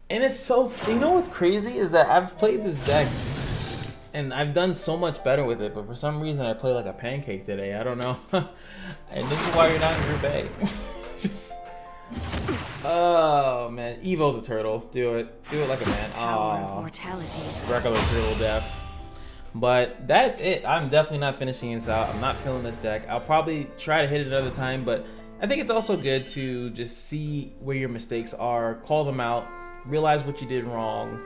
And it's so, you know what's crazy is that I've played this deck and I've done so much better with it, but for some reason I play like a pancake today. I don't know. And this is why you're not in Group A. Just, oh man, Evo the turtle, do it like a man. Oh, mortality. Regular turtle death. But that's it. I'm definitely not finishing this out. I'm not feeling this deck. I'll probably try to hit it another time, but I think it's also good to just see where your mistakes are, call them out, realize what you did wrong,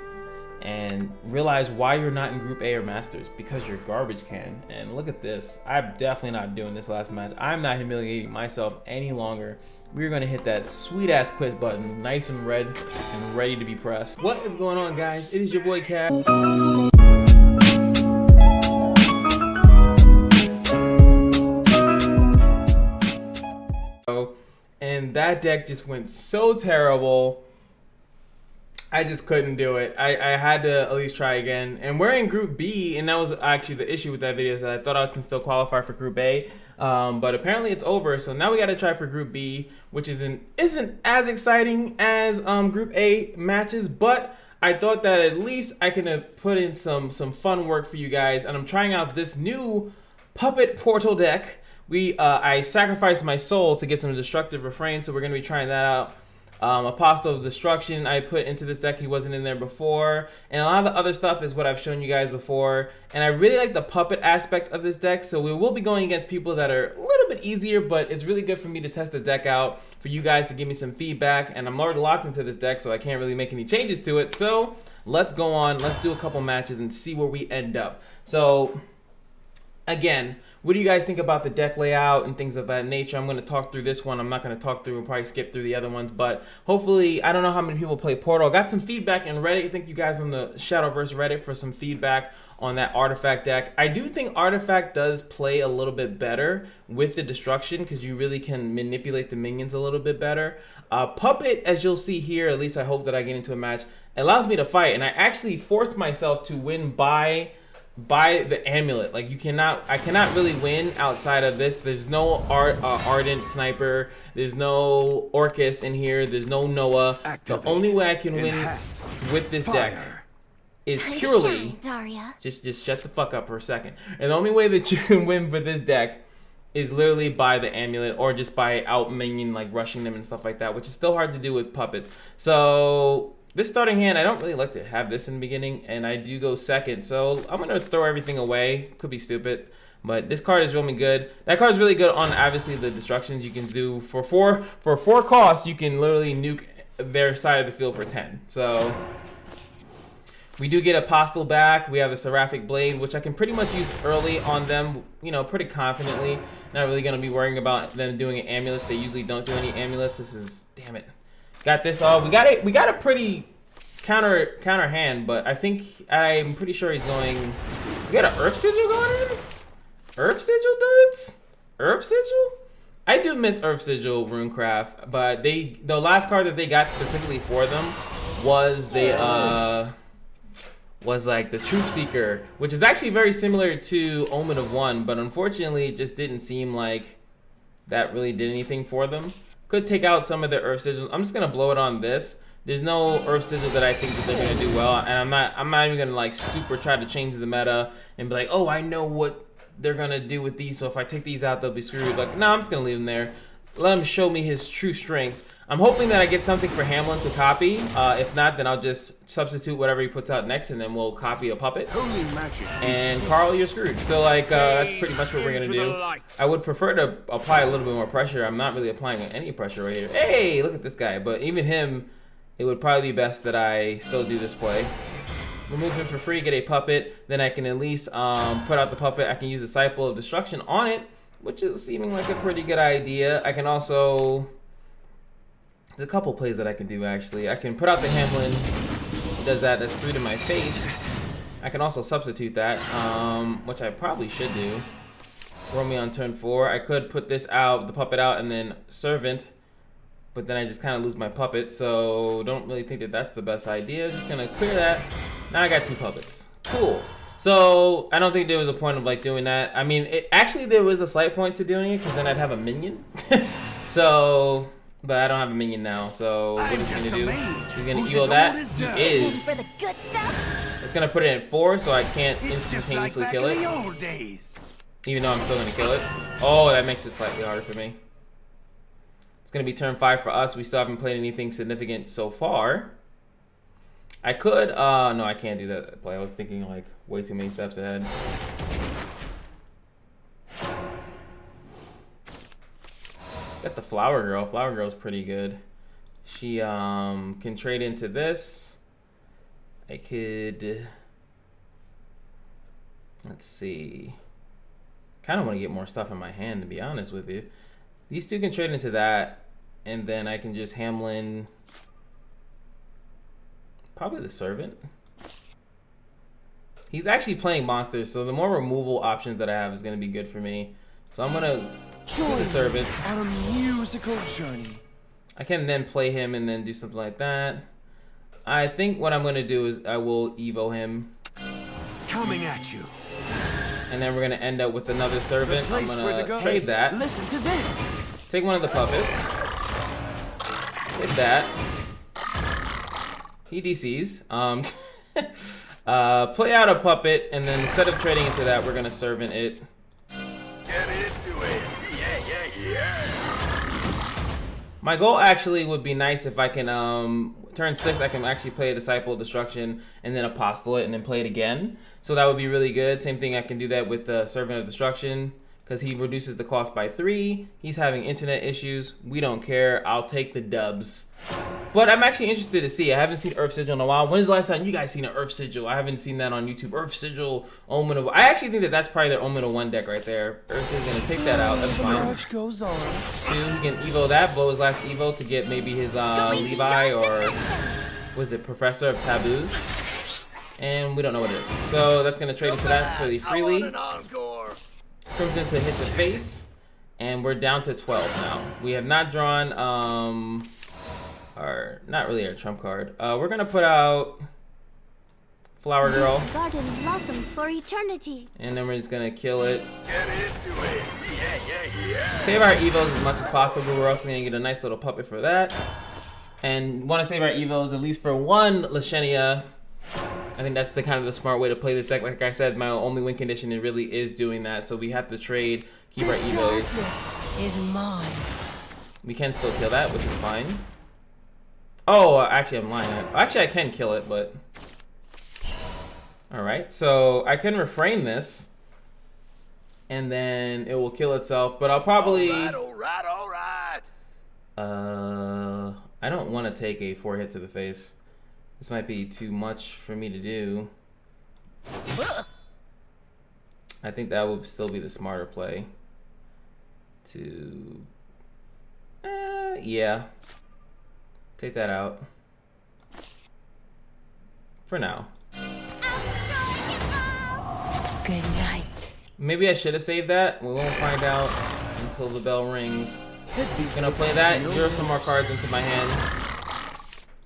and realize why you're not in Group A or Masters, because you're garbage can. And look at this. I'm definitely not doing this last match. I'm not humiliating myself any longer. We're gonna hit that sweet ass quit button, nice and red and ready to be pressed. What is going on, guys? It is your boy Cat. And that deck just went so terrible. I just couldn't do it. I had to at least try again. And we're in Group B, and that was actually the issue with that video, is that I thought I can still qualify for Group A, but apparently it's over. So now we got to try for Group B, which isn't as exciting as Group A matches, but I thought that at least I can put in some fun work for you guys. And I'm trying out this new Puppet Portal deck. I sacrificed my soul to get some destructive refrain, so we're gonna be trying that out. Apostle of Destruction I put into this deck. He wasn't in there before, and a lot of the other stuff is what I've shown you guys before. And I really like the puppet aspect of this deck, so we will be going against people that are a little bit easier, but it's really good for me to test the deck out, for you guys to give me some feedback. And I'm already locked into this deck, so I can't really make any changes to it. So let's go on, let's do a couple matches and see where we end up. So again, what do you guys think about the deck layout and things of that nature? I'm going to talk through this one. I'm not going to talk through and probably skip through the other ones, but hopefully, I don't know how many people play Portal. I got some feedback in Reddit. Thank you guys on the Shadowverse Reddit for some feedback on that Artifact deck. I do think Artifact does play a little bit better with the destruction, because you really can manipulate the minions a little bit better. Puppet, as you'll see here, at least I hope that I get into a match, allows me to fight, and I actually forced myself to win by the amulet. Like, I cannot really win outside of this. There's no Ardent Sniper, there's no Orcus in here, there's no Noah. The only way I can win with this deck is purely just shut the fuck up for a second. And the only way that you can win with this deck is literally by the amulet, or just by out minion, like rushing them and stuff like that, which is still hard to do with puppets. So this starting hand, I don't really like to have this in the beginning, and I do go second, so I'm gonna throw everything away. Could be stupid, but this card is really good. That card is really good on, obviously, the destructions you can do for four costs. You can literally nuke their side of the field for 10. So we do get Apostle back. We have the Seraphic Blade, which I can pretty much use early on them, you know, pretty confidently. Not really gonna be worrying about them doing an amulet. They usually don't do any amulets. This is, damn it. Got this all. We got a pretty counter hand, but I'm pretty sure he's going. We got an Earth Sigil going in? Earth Sigil, dudes? Earth Sigil? I do miss Earth Sigil Runecraft, but the last card that they got specifically for them was like the Truth Seeker, which is actually very similar to Omen of One, but unfortunately it just didn't seem like that really did anything for them. Could take out some of the Earth Sigils. I'm just gonna blow it on this. There's no Earth Sigil that I think that they're gonna do well, and I'm not even gonna like super try to change the meta and be like, oh, I know what they're gonna do with these, so if I take these out, they'll be screwed. Like, no, I'm just gonna leave them there. Let him show me his true strength. I'm hoping that I get something for Hamlin to copy. If not, then I'll just substitute whatever he puts out next, and then we'll copy a puppet. Holy magic. And Carl, you're screwed. So like, that's pretty much what we're gonna do. I would prefer to apply a little bit more pressure. I'm not really applying any pressure right here. Hey, look at this guy. But even him, it would probably be best that I still do this play. Remove him for free, get a puppet. Then I can at least put out the puppet. I can use the Disciple of Destruction on it, which is seeming like a pretty good idea. I can also, there's a couple plays that I can do actually. I can put out the Hamlin. He does that. That's 3 to my face. I can also substitute that, which I probably should do. Roll me on turn 4. I could put this out, the puppet out, and then Servant, but then I just kind of lose my puppet. So don't really think that that's the best idea. Just gonna clear that. Now I got 2 puppets. Cool. So I don't think there was a point of like doing that. I mean, actually there was a slight point to doing it, because then I'd have a minion. So But I don't have a minion now, so what is he gonna do? He's gonna Who's heal as that. old as He dirt. is. For the good stuff? It's gonna put it at 4, so I can't It's just like instantaneously back kill in it. the old days. Even though I'm still gonna kill it. Oh, that makes it slightly harder for me. It's gonna be turn 5 for us. We still haven't played anything significant so far. I could, no, I can't do that play. I was thinking like way too many steps ahead. Got the Flower Girl. Flower Girl's pretty good. She can trade into this. I could, let's see. Kind of want to get more stuff in my hand, to be honest with you. These two can trade into that, and then I can just Hamlin probably the Servant. He's actually playing monsters, so the more removal options that I have is going to be good for me. So I'm going to do the Servant. On a musical journey. I can then play him and then do something like that. I think what I'm going to do is I will Evo him. Coming at you. And then we're going to end up with another Servant. I'm going to trade that. Listen to this. Take one of the puppets. Hit that. He DCs. Play out a puppet, and then instead of trading into that, we're going to Servant it. Get into it. Yeah. My goal actually would be nice if I can, turn 6, I can actually play a Disciple of Destruction and then Apostolate and then play it again. So that would be really good. Same thing, I can do that with the Servant of Destruction because he reduces the cost by 3. He's having internet issues. We don't care. I'll take the dubs. But I'm actually interested to see. I haven't seen Earth Sigil in a while. When's the last time you guys seen an Earth Sigil? I haven't seen that on YouTube. Earth Sigil, Omen of... I actually think that that's probably their Omen of 1 deck right there. Earth is going to take that out. That's The fine. march goes on. 2, he can Evo that. Blow his last Evo to get maybe his Levi or... Was it Professor of Taboos? And we don't know what it is. So that's going to trade into that fairly freely. Crimson to hit the face. And we're down to 12 now. We have not drawn... not really our trump card. We're gonna put out Flower Girl. The garden blossoms for eternity. And then we're just gonna kill it. Get into it. Yeah. Save our evos as much as possible. We're also gonna get a nice little puppet for that. And want to save our evos at least for one Lashenia. I think that's the kind of the smart way to play this deck. Like I said, my only win condition it really is doing that. So we have to trade, keep our evos. Is mine. We can still kill that, which is fine. Oh, actually, I'm lying. Actually, I can kill it, but... Alright, so I can refrain this. And then it will kill itself, but I'll probably... Alright. I don't want to take a 4 hit to the face. This might be too much for me to do. I think that would still be the smarter play. To... yeah. Take that out. For now. Good night. Maybe I should have saved that. We won't find out until the bell rings. Gonna play that, draw some more cards into my hand.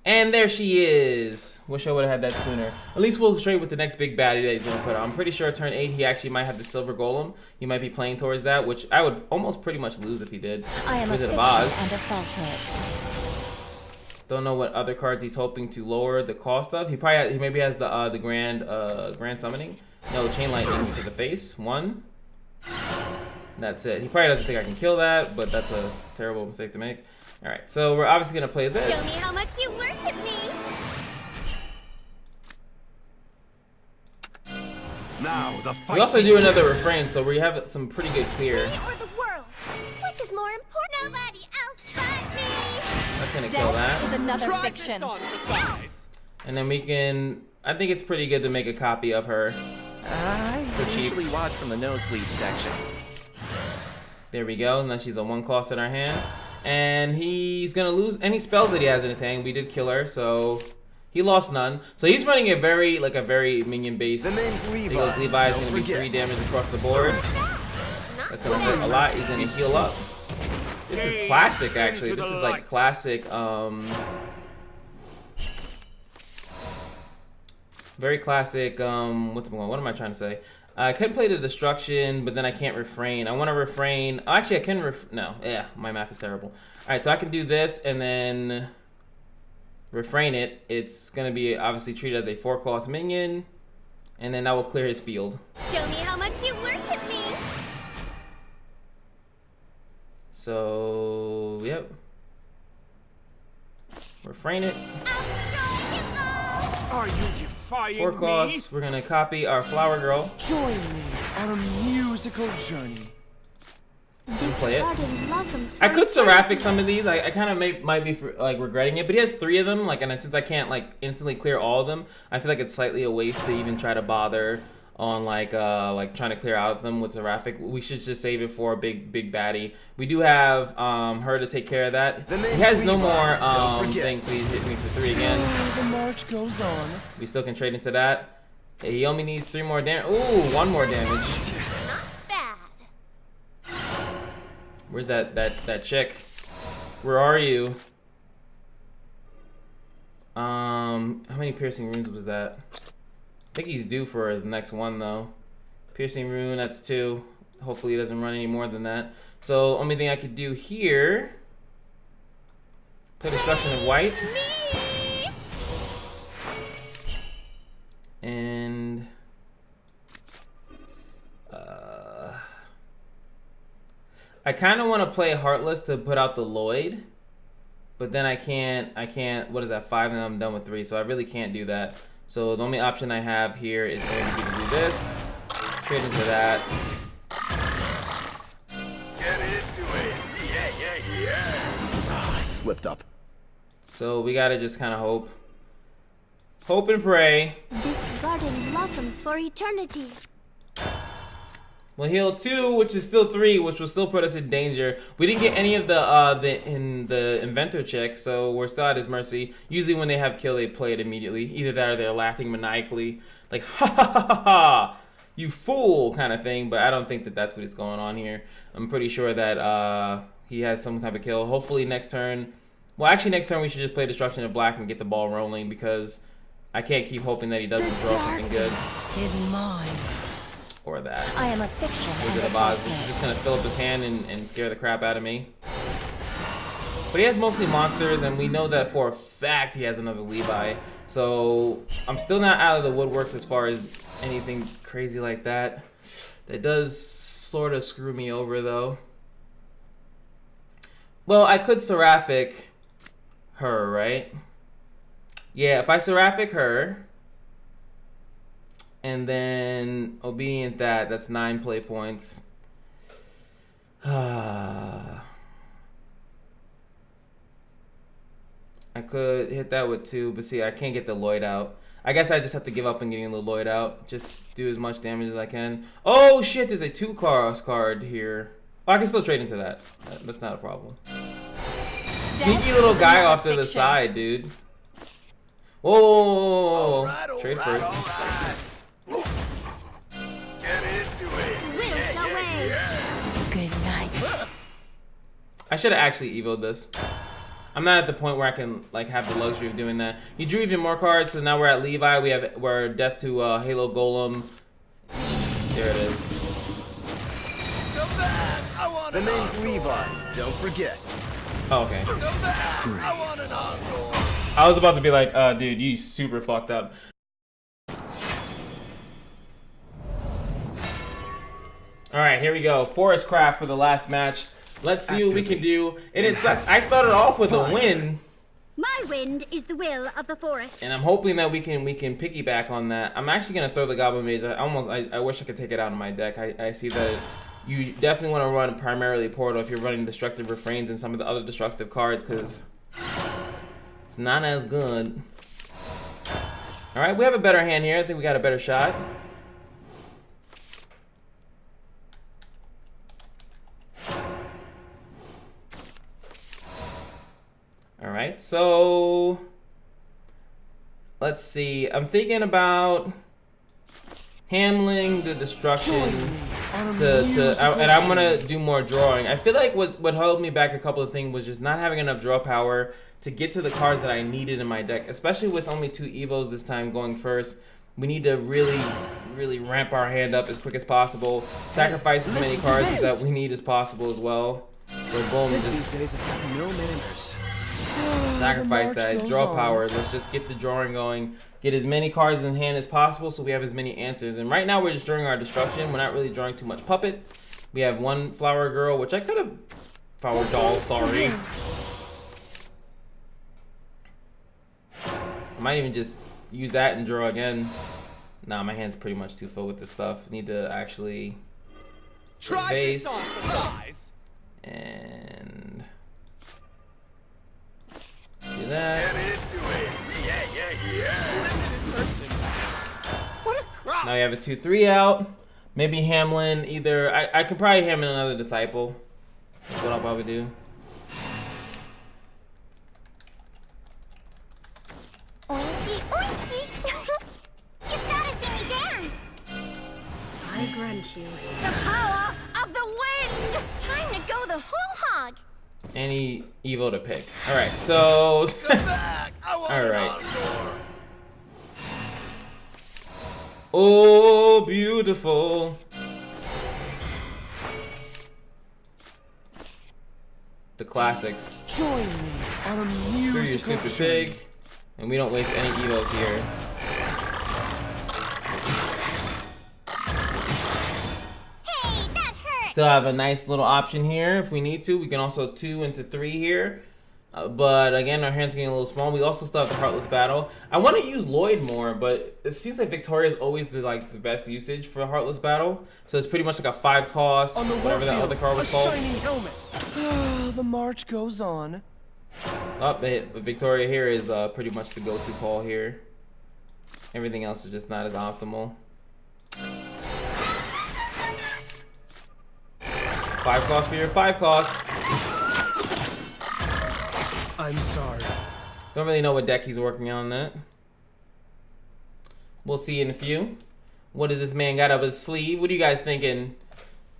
And there she is. Wish I would have had that sooner. At least we'll trade with the next big baddie that he's gonna put out. I'm pretty sure turn 8 he actually might have the Silver Golem. He might be playing towards that, which I would almost pretty much lose if he did. I am Wizard a of fiction Oz. and a falsehood. Don't know what other cards he's hoping to lower the cost of. He probably he maybe has the grand summoning. No, chain lightnings to the face. 1. That's it. He probably doesn't think I can kill that, but that's a terrible mistake to make. All right, so we're obviously gonna play this. Show me how much you worship me. Now the fight. We also do another refrain, so we have some pretty good clear. Me or the world? Which is more important? Nobody else but me. That's gonna kill Death is that. another fiction. And then we can. I think it's pretty good to make a copy of her. I For cheap. usually watch from the nosebleed section. There we go. Now she's a 1 cost in our hand. And he's gonna lose any spells that he has in his hand. We did kill her, so he lost none. So he's running a very minion base. The name's Levi. He goes Levi is Don't gonna be forget. 3 damage across the board. That's gonna hurt a lot. He's gonna heal up. This is classic actually. This is like classic very classic what am I trying to say? I could play the destruction, but then I can't refrain. I want to refrain. Oh, actually, I can no. Yeah, my math is terrible. All right, so I can do this and then refrain it. It's gonna be obviously treated as a 4-cost minion, and then that will clear his field. Show me how much you worship me. So, yep. Refrain it. Are you defying 4 costs. We're gonna copy our flower girl. Join me on a musical journey. Play it. Garden blossoms I could for seraphic some of these. I kind of might be like regretting it, but he has 3 of them. Like, and since I can't like instantly clear all of them, I feel like it's slightly a waste to even try to bother on like trying to clear out of them with seraphic. We should just save it for a big baddie. We do have her to take care of that. He has no more things, so he's hitting me for 3 again. The march goes on. We still can trade into that. Hey, he only needs 3 more damage. Ooh, 1 more damage. Not bad. Where's that chick? Where are you? How many piercing runes was that? I think he's due for his next one though. Piercing rune, that's 2. Hopefully he doesn't run any more than that. So only thing I could do here, play Destruction of White. And I kind of want to play Heartless to put out the Lloyd, but then I can't, what is that, 5 and I'm done with 3, so I really can't do that. So the only option I have here is going to be to do this, trade into that. Get into it. Yeah. I slipped up. So we gotta just kind of hope and pray. This garden blossoms for eternity. We'll heal 2, which is still 3, which will still put us in danger. We didn't get any of the inventor check, so we're still at his mercy. Usually when they have kill, they play it immediately. Either that or they're laughing maniacally, like ha ha ha ha ha, you fool, kind of thing. But I don't think that that's what is going on here. I'm pretty sure that he has some type of kill. Hopefully next turn. Well, actually next turn we should just play Destruction of Black and get the ball rolling, because I can't keep hoping that he doesn't draw something good. Is mine. Or that. I am a fiction. Wizard of Oz. This is just gonna fill up his hand and scare the crap out of me. But he has mostly monsters, and we know that for a fact he has another Levi. So I'm still not out of the woodworks as far as anything crazy like that. That does sort of screw me over though. Well, I could Seraphic her, right? Yeah, if I Seraphic her, and then Obedient that's 9 play points. I could hit that with 2, but see, I can't get the Lloyd out. I guess I just have to give up on getting the Lloyd out. Just do as much damage as I can. Oh shit, there's a 2-cost card here. Oh, I can still trade into that. That's not a problem. Sneaky little guy off to the side, dude. Whoa! Trade first. Right. Get into it. Wilt away. Good night. I should have actually evoed this. I'm not at the point where I can like have the luxury of doing that. You drew even more cards, so now we're at Levi. We're Death to Halo Golem. There it is. Come back. I want The an name's encore. Levi. Don't forget. Oh, okay. Come back. I want an encore. I was about to be like, dude, you super fucked up. All right, here we go. Forest Craft for the last match. Let's see what we can do. And it sucks. I started off with a win, My wind is the will of the forest. and I'm hoping that we can piggyback on that. I'm actually gonna throw the Goblin Mage. I wish I could take it out of my deck. I see that you definitely want to run primarily Portal if you're running Destructive Refrains and some of the other destructive cards, because it's not as good. All right, we have a better hand here. I think we got a better shot. All right, so let's see. I'm thinking about handling the destruction and I'm gonna do more drawing. I feel like what held me back a couple of things was just not having enough draw power to get to the cards that I needed in my deck, especially with only 2 evos this time going first. We need to really ramp our hand up as quick as possible. Sacrifice as many cards that we need as possible as well. So boom, Kids just these days have no manners. sacrifice The that march draw goes on. power. Let's just get the drawing going. Get as many cards in hand as possible so we have as many answers. And right now we're just drawing our destruction. We're not really drawing too much puppet. We have one flower girl, which I could have... Flower doll, sorry. I might even just use that and draw again. Nah, my hand's pretty much too full with this stuff. Need to actually base and do that. Get into it. Yeah. What a crop. Now we have a 2-3 out. Maybe Hamlin either. I could probably Hamlin another disciple. That's what I'll probably do. Oinky, oinky. You've got to see me dance. I grant you. The power of the wind. Time to go the whole hog. Any Evo to pick. All right, so. Come back. I want All an right. encore. Oh, beautiful. The classics. Join me on a Screw your musical stupid journey. pig. And we don't waste any Evos here. Hey, that hurt. Still have a nice little option here if we need to. We can also 2 into 3 here. But again, our hand's getting a little small. We also still have the Heartless Battle. I want to use Lloyd more, but it seems like Victoria is always the best usage for Heartless Battle. So it's pretty much like a 5 cost, On the whatever that field, other card was a called. shiny helmet. The march goes on. Oh, but Victoria here is pretty much the go-to call here. Everything else is just not as optimal. 5 cost for your 5 costs. I'm sorry. Don't really know what deck he's working on that. We'll see in a few. What does this man got up his sleeve? What are you guys thinking?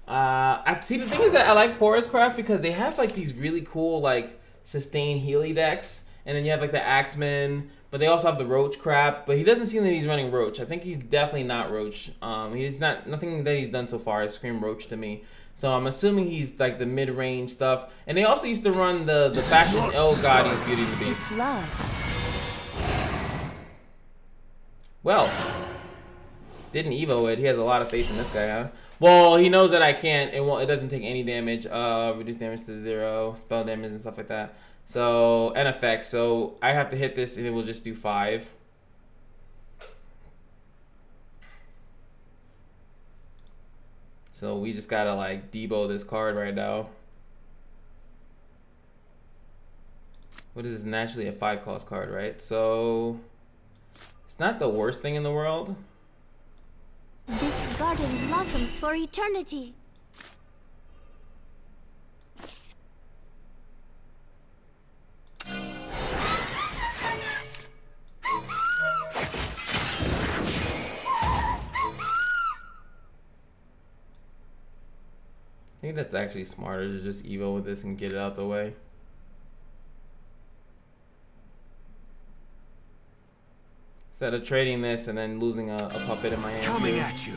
I see. The thing is that I like Forest Craft because they have like these really cool like sustain Healy decks, and then you have like the Axeman, but they also have the Roach crap. But he doesn't seem that he's running Roach. I think he's definitely not Roach. He's not. Nothing that he's done so far has screamed Roach to me. So I'm assuming he's like the mid-range stuff. And they also used to run the faction. Oh god, he's Beauty and the Beast. It's love. Well, didn't Evo it. He has a lot of faith in this guy, huh? Well, he knows that I can't. It doesn't take any damage. Reduce damage to 0, spell damage and stuff like that. So, and effects. So I have to hit this and it will just do 5. So we just gotta like debo this card right now. What is this? Naturally a 5 cost card, right? So it's not the worst thing in the world. This garden blossoms for eternity. I think that's actually smarter to just Evo with this and get it out the way. Instead of trading this and then losing a puppet in my hand. Coming too. at you.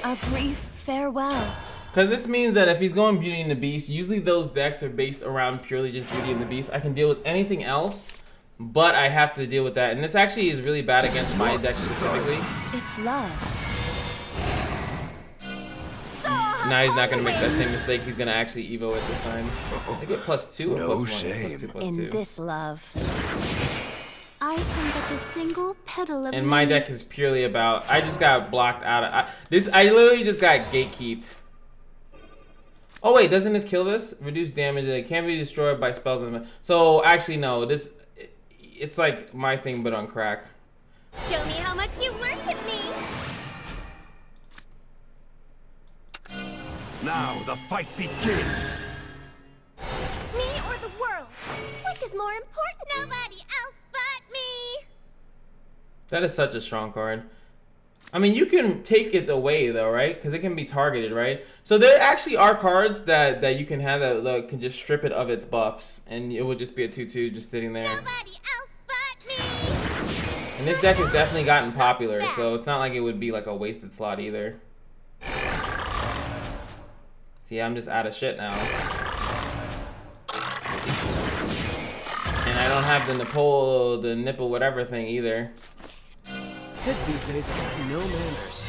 A brief farewell. Because this means that if he's going Beauty and the Beast, usually those decks are based around purely just Beauty and the Beast. I can deal with anything else, but I have to deal with that. And this actually is really bad against my deck specifically. It's love. Now he's not going to make that same mistake. He's going to actually Evo it this time. I get +2 or No +1. shame. +2, In +2. this love. I am but a single petal of And my many. deck is purely about. I just got blocked out of this. I literally just got gatekeeped. Oh wait, doesn't this kill this? Reduce damage. It can't be destroyed by spells. So actually no. This it's like my thing, but on crack. Show me how much you worship me. Now the fight begins. Me or the world? Which is more important? Nobody else but me. That is such a strong card. I mean, you can take it away though, right? Because it can be targeted, right? So there actually are cards that you can have that can just strip it of its buffs, and it would just be a 2/2 just sitting there. Nobody else but me. And this deck has definitely gotten popular, so it's not like it would be like a wasted slot either. See, I'm just out of shit now. And I don't have the nipple whatever thing either. Kids these days have no manners.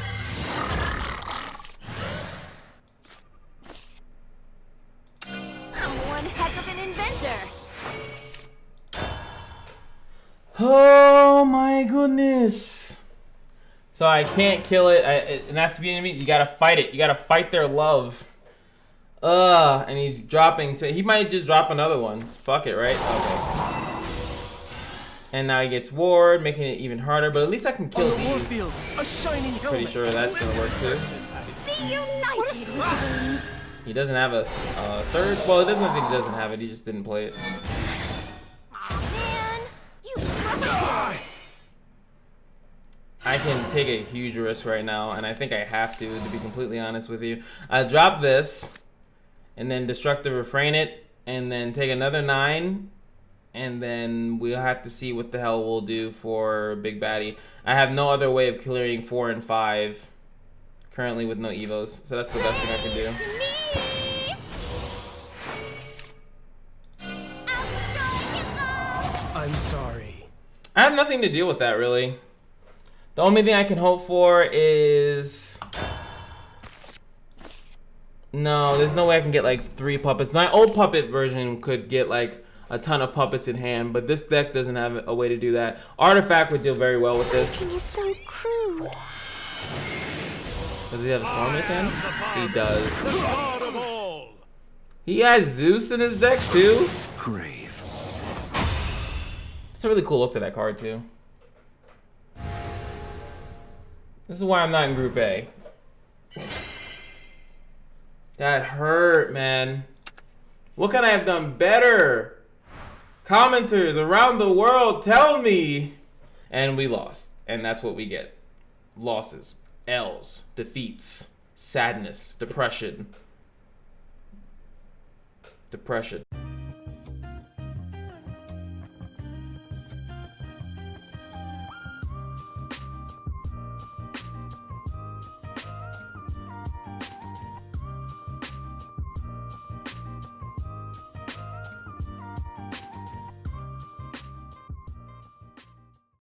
I'm one heck of an inventor. Oh my goodness. So I can't kill it. And that's the enemy. You gotta fight it. You gotta fight their love. And he's dropping. So he might just drop another one. Fuck it, right? Okay. And now he gets ward, making it even harder. But at least I can kill On the war these. field, a shining helmet. Pretty sure that's gonna work too. Be united with the wind. He doesn't have a third. Well, it doesn't think he doesn't have it. He just didn't play it. Aw, man. You rubber. I can take a huge risk right now, and I think I have to be completely honest with you. I drop this, and then Destructive Refrain it, and then take another 9, and then we'll have to see what the hell we'll do for Big Baddie. I have no other way of clearing 4 and 5 currently with no evos, so that's the best thing I can do. Me. I'm sorry. I have nothing to deal with that really. The only thing I can hope for is... No, there's no way I can get like 3 puppets. My old puppet version could get like a ton of puppets in hand, but this deck doesn't have a way to do that. Artifact would deal very well with this. He's so crude. Does he have a storm in his hand? He does. The god of all. He has Zeus in his deck too. Grave. It's a really cool look to that card too. This is why I'm not in Group A. That hurt, man. What can I have done better? Commenters around the world, tell me. And we lost. And that's what we get. Losses. L's. Defeats. Sadness. Depression. Depression.